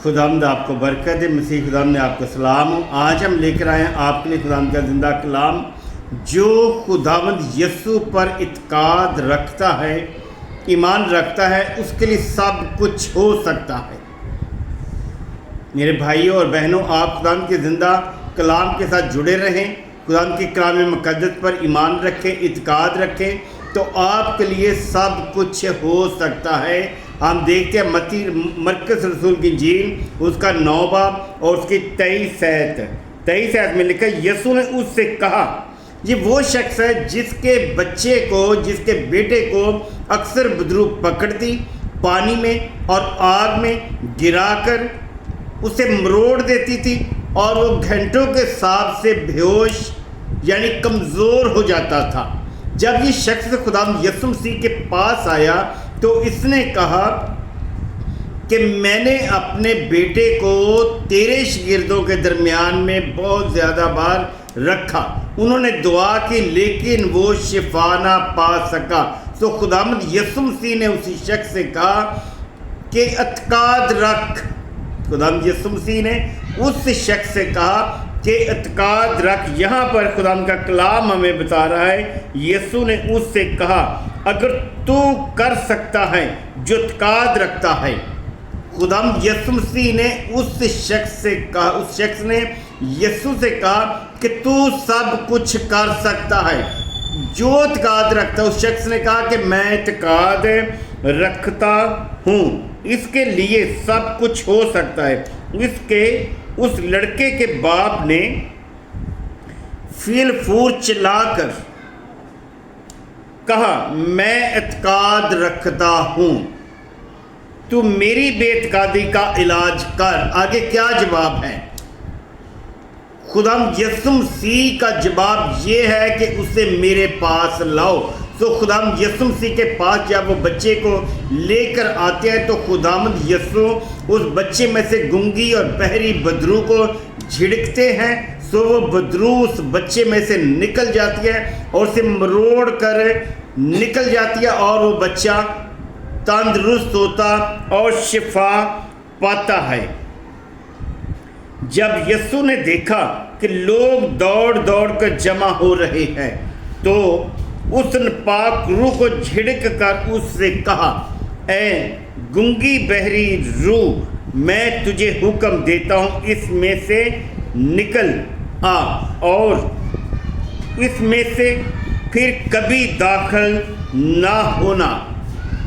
خداوند آپ کو برکت دے۔ مسیح خداوند نے آپ کو سلام ہو۔ آج ہم لے کر آئے ہیں آپ کے لیے خداوند کا زندہ کلام، جو خداوند یسوع پر اعتقاد رکھتا ہے، ایمان رکھتا ہے، اس کے لیے سب کچھ ہو سکتا ہے۔ میرے بھائیوں اور بہنوں، آپ خداوند کے زندہ کلام کے ساتھ جڑے رہیں، خداوند کے کلام مقدس پر ایمان رکھیں، اعتقاد رکھیں، تو آپ کے لیے سب کچھ ہو سکتا ہے۔ ہم دیکھتے ہیں مرکز رسول کی انجیل اس کا 9 باب اور اس کی 23 آیت میں لکھا ہے، یسوع نے اس سے کہا، یہ وہ شخص ہے جس کے بیٹے کو اکثر بدرو پکڑتی، پانی میں اور آگ میں گرا کر اسے مروڑ دیتی تھی، اور وہ گھنٹوں کے حساب سے بے ہوش یعنی کمزور ہو جاتا تھا۔ جب یہ شخص خداوند یسوع مسیح کے پاس آیا تو اس نے کہا کہ میں نے اپنے بیٹے کو تیرے شاگردوں کے درمیان میں بہت زیادہ بار رکھا، انہوں نے دعا کی لیکن وہ شفا نہ پا سکا۔ تو خداوند یسوع مسیح نے اسی شخص سے کہا کہ اعتقاد رکھ۔ خداوند یسوع مسیح نے اس شخص سے کہا کہ اعتقاد رکھ۔ یہاں پر خداوند کا کلام ہمیں بتا رہا ہے، یسوع نے اس سے کہا، اگر تو کر سکتا ہے جو اعتقاد رکھتا ہے۔ خداوند یسوع مسیح نے اس شخص نے یسوع سے کہا کہ تو سب کچھ کر سکتا ہے جو اعتقاد رکھتا ہے۔ اس شخص نے کہا کہ میں اعتقاد رکھتا ہوں، اس کے لیے سب کچھ ہو سکتا ہے۔ اس لڑکے کے باپ نے فیل فور چلا کر کہا، میں اعتقاد رکھتا ہوں، تو میری بے اعتقادی کا علاج کر۔ آگے کیا جواب ہے؟ خداوند یسوع مسیح کا جواب یہ ہے کہ اسے میرے پاس لاؤ۔ تو خداوند یسوع مسیح کے پاس جب وہ بچے کو لے کر آتے ہیں تو خداوند یسوع اس بچے میں سے گنگی اور بہری بدرو کو جھڑکتے ہیں، سو وہ بدرو اس بچے میں سے نکل جاتی ہے اور اسے مروڑ کر نکل جاتی ہے، اور وہ بچہ تندرست ہوتا اور شفا پاتا ہے۔ جب یسوع نے دیکھا کہ لوگ دوڑ دوڑ کر جمع ہو رہے ہیں تو اس نے پاک روح کو جھڑک کر اس سے کہا، اے گنگی بہری روح، میں تجھے حکم دیتا ہوں، اس میں سے نکل آ اور اس میں سے پھر کبھی داخل نہ ہونا۔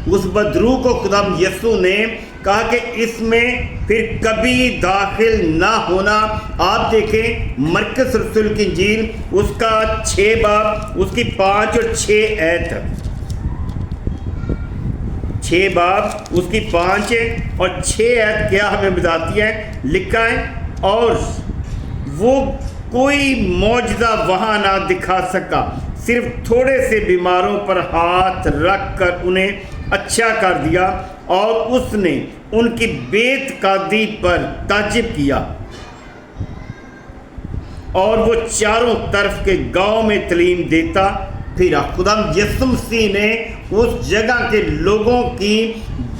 اس بدرو کو خداوند یسوع نے کہا کہ اس میں پھر کبھی داخل نہ ہونا۔ آپ دیکھیں مرکز رسول کی انجیل اس کا 6 باب اس کی 5 اور 6 آیت، 6 باب اس کی 5 اور 6 آیت کیا ہمیں بتاتی ہے؟ لکھا ہے، اور وہ کوئی معجزہ وہاں نہ دکھا سکا، صرف تھوڑے سے بیماروں پر ہاتھ رکھ کر انہیں اچھا کر دیا، اور اس نے ان کی بے اعتقادی پر تعجب کیا، اور وہ چاروں طرف کے گاؤں میں تعلیم دیتا پھرا۔ خداوند یسوع مسیح نے اس جگہ کے لوگوں کی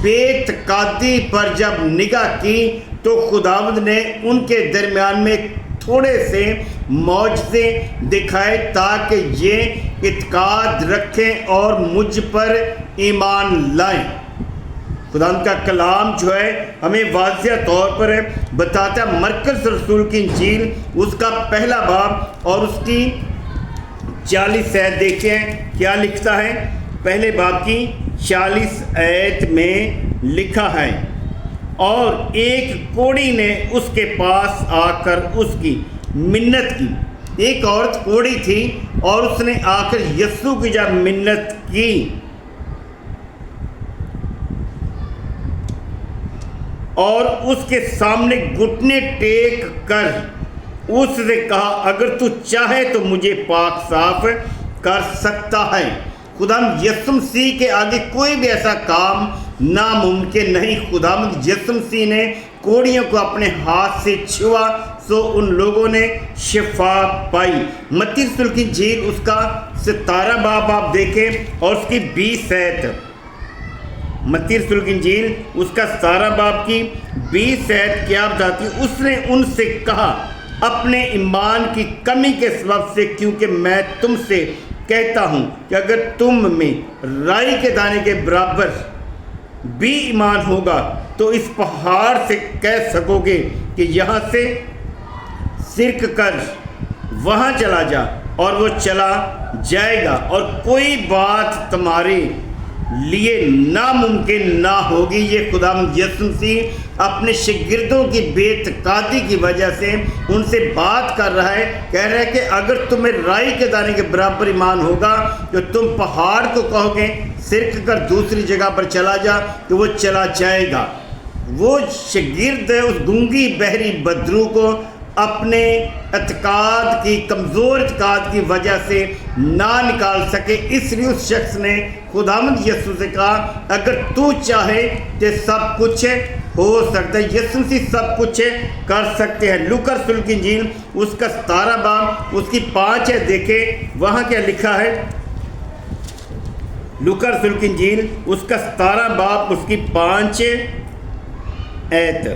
بے اعتقادی پر جب نگاہ کی تو خداوند نے ان کے درمیان میں تھوڑے سے معجزے دکھائے تاکہ یہ اعتقاد رکھیں اور مجھ پر ایمان لائیں۔ خداوند کا کلام جو ہے ہمیں واضح طور پر بتاتا ہے، مرکز رسول کی انجیل اس کا 1 باب اور اس کی 40 آیت دیکھیں کیا لکھتا ہے۔ 1 باب کی 40 آیت میں لکھا ہے، اور ایک کوڑی نے اس کے پاس آ کر اس کی منت کی۔ ایک عورت کوڑی تھی اور اس نے آ کر یسوع کی جب منت کی اور اس کے سامنے گھٹنے ٹیک کر اس سے کہا، اگر تو چاہے تو مجھے پاک صاف کر سکتا ہے۔ خداوند یسوع مسیح کے آگے کوئی بھی ایسا کام ناممکن نہیں۔ خداوند یسوع مسیح نے کوڑیوں کو اپنے ہاتھ سے چھوا، سو ان لوگوں نے شفا پائی۔ متی رسول کی انجیل اس کا 17 باب آپ دیکھیں اور اس کی 20 آیت، متی رسول کی انجیل اس کا 17 باب کی 20 آیت کیا بتاتی ہے؟ اس نے ان سے کہا اپنے ایمان کی کمی کے سبب سے، کیونکہ میں تم سے کہتا ہوں کہ اگر تم میں رائی کے دانے کے برابر بھی ایمان ہوگا تو اس پہاڑ سے کہہ سکو گے کہ یہاں سے سرک کر وہاں چلا جا، اور وہ چلا جائے گا، اور کوئی بات تمہارے لیے ناممکن نہ ہوگی۔ یہ خداوند یسوع مسیح اپنے شاگردوں کی بے اعتقادی کی وجہ سے ان سے بات کر رہا ہے، کہہ رہا ہے کہ اگر تمہیں رائی کے دانے کے برابر ایمان ہوگا تو تم پہاڑ کو کہو گے سرک کر دوسری جگہ پر چلا جا، تو وہ چلا جائے گا۔ وہ شاگرد اس گونگی بہری بدرو کو اپنے اعتقاد کی کمزور اعتقاد کی وجہ سے نہ نکال سکے، اس لیے اس شخص نے خداوند یسوع سے کہا اگر تو چاہے تو سب کچھ ہو سکتا ہے۔ یسوع مسیح سب کچھ کر سکتے ہیں۔ لوکا رسول کی انجیل اس کا 17 باب اس کی 5 ہے، دیکھیں وہاں کیا لکھا ہے۔ لوکا رسول کی انجیل اس کا 17 باب اس کی 5 آیت،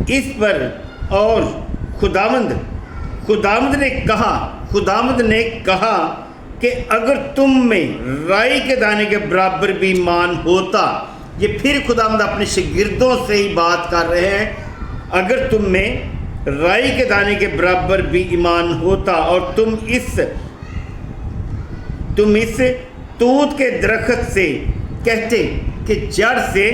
اس پر اور خداوند نے کہا کہ اگر تم میں رائی کے دانے کے برابر بھی ایمان ہوتا، یہ پھر خداوند اپنے شاگردوں سے ہی بات کر رہے ہیں، اگر تم میں رائی کے دانے کے برابر بھی ایمان ہوتا اور تم اس توت کے درخت سے کہتے کہ جڑ سے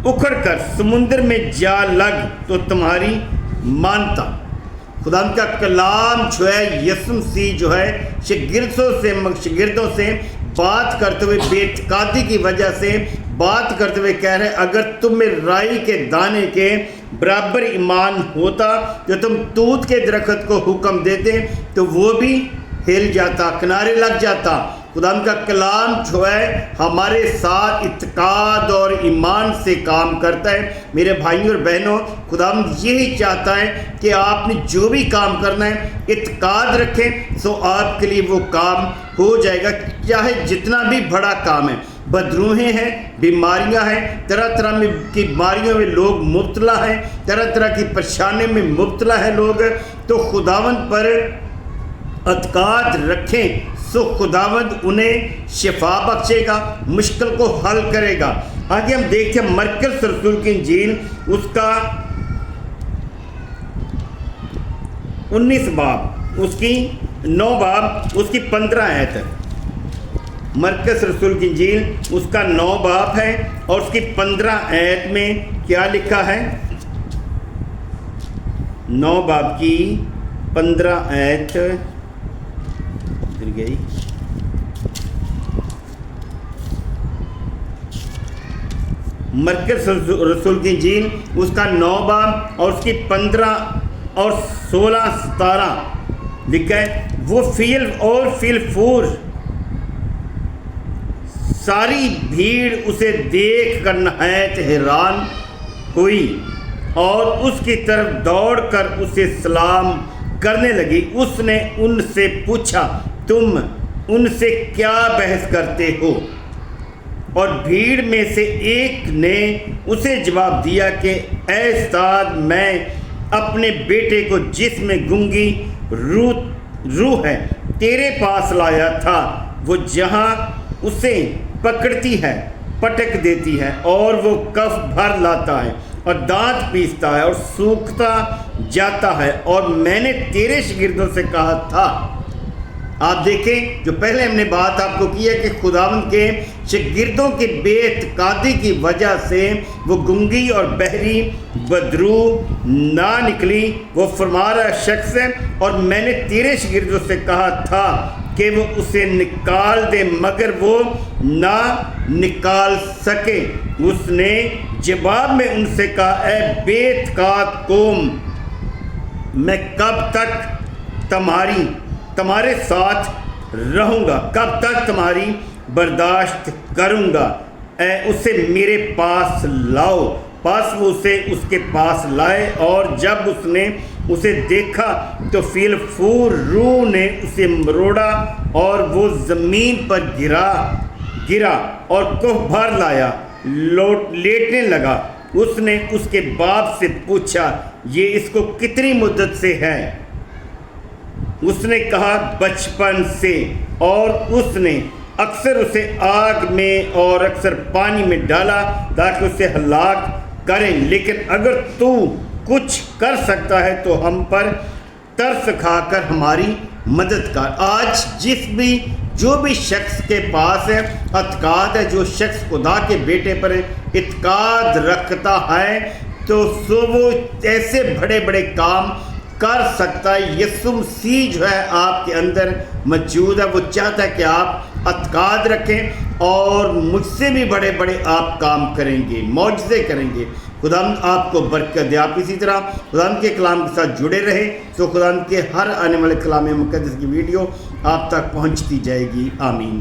اکھڑ کر سمندر میں جا لگ تو تمہاری مانتا۔ خداوند کا کلام جو ہے یسوع مسیح جو ہے شاگردوں سے بات کرتے ہوئے بے اعتقادی کی وجہ سے بات کرتے ہوئے کہہ رہے اگر تم میں رائی کے دانے کے برابر ایمان ہوتا تو تم توت کے درخت کو حکم دیتے تو وہ بھی ہل جاتا، کنارے لگ جاتا۔ خداوند کا کلام جو ہے ہمارے ساتھ اعتقاد اور ایمان سے کام کرتا ہے۔ میرے بھائیوں اور بہنوں، خداوند یہی چاہتا ہے کہ آپ نے جو بھی کام کرنا ہے اعتقاد رکھیں، سو آپ کے لیے وہ کام ہو جائے گا، چاہے جتنا بھی بڑا کام ہے۔ بدروہیں ہیں، بیماریاں ہیں، طرح طرح کی بیماریوں میں لوگ مبتلا ہیں، طرح طرح کی پریشانیوں میں مبتلا ہیں لوگ، تو خداوند پر اعتقاد رکھیں، سو خداوند انہیں شفا بخشے گا، مشکل کو حل کرے گا۔ آگے ہم دیکھتے ہیں مرکز رسول کی انجیل اس کا 19 باب اس کی 9 باب اس کی 15 آیت ہے۔ مرکز رسول کی انجیل اس کا 9 باب ہے اور اس کی 15 آیت میں کیا لکھا ہے؟ 9 باب کی 15 آیت گئی۔ مرکز رسول کی انجیل اس کا 9 باب اور اس کی 15 اور 16 17 لکھا ہے وہ فیل فور ساری بھیڑ اسے دیکھ کر نہایت حیران ہوئی اور اس کی طرف دوڑ کر اسے سلام کرنے لگی۔ اس نے ان سے پوچھا تم ان سے کیا بحث کرتے ہو؟ اور بھیڑ میں سے ایک نے اسے جواب دیا کہ اے استاد، میں اپنے بیٹے کو جس میں گونگی روح ہے تیرے پاس لایا تھا، وہ جہاں اسے پکڑتی ہے پٹک دیتی ہے اور وہ کف بھر لاتا ہے اور دانت پیستا ہے اور سوکھتا جاتا ہے، اور میں نے تیرے شاگردوں سے کہا تھا۔ آپ دیکھیں جو پہلے ہم نے بات آپ کو کی ہے کہ خداوند کے شاگردوں کی بے اعتقادی کی وجہ سے وہ گونگی اور بہری بدرو نہ نکلی۔ وہ فرما رہا شخص ہے اور میں نے تیرے شاگردوں سے کہا تھا کہ وہ اسے نکال دے، مگر وہ نہ نکال سکے۔ اس نے جواب میں ان سے کہا اے بے اعتقاد قوم، میں کب تک تمہارے ساتھ رہوں گا، کب تک تمہاری برداشت کروں گا؟ اسے میرے پاس لاؤ۔ پس وہ اسے اس کے پاس لائے، اور جب اس نے اسے دیکھا تو فیل فور روح نے اسے مروڑا اور وہ زمین پر گرا اور کوہ بھر لایا، لیٹنے لگا۔ اس نے اس کے باپ سے پوچھا، یہ اس کو کتنی مدت سے ہے؟ اس نے کہا، بچپن سے، اور اس نے اکثر اسے آگ میں اور اکثر پانی میں ڈالا تاکہ اسے ہلاک کریں، لیکن اگر تو کچھ کر سکتا ہے تو ہم پر ترس کھا کر ہماری مدد کر۔ آج جو بھی شخص کے پاس اعتقاد ہے، جو شخص خدا کے بیٹے پر اعتقاد رکھتا ہے، تو وہ ایسے بڑے بڑے کام کر سکتا ہے۔ یسوع مسیح جو ہے آپ کے اندر موجود ہے، وہ چاہتا ہے کہ آپ اعتقاد رکھیں اور مجھ سے بھی بڑے بڑے آپ کام کریں گے، معجزے کریں گے۔ خدا آپ کو برکت دے۔ آپ اسی طرح خدا کے کلام کے ساتھ جڑے رہے تو خدا کے ہر آنے والے کلام مقدس کی ویڈیو آپ تک پہنچتی جائے گی۔ آمین۔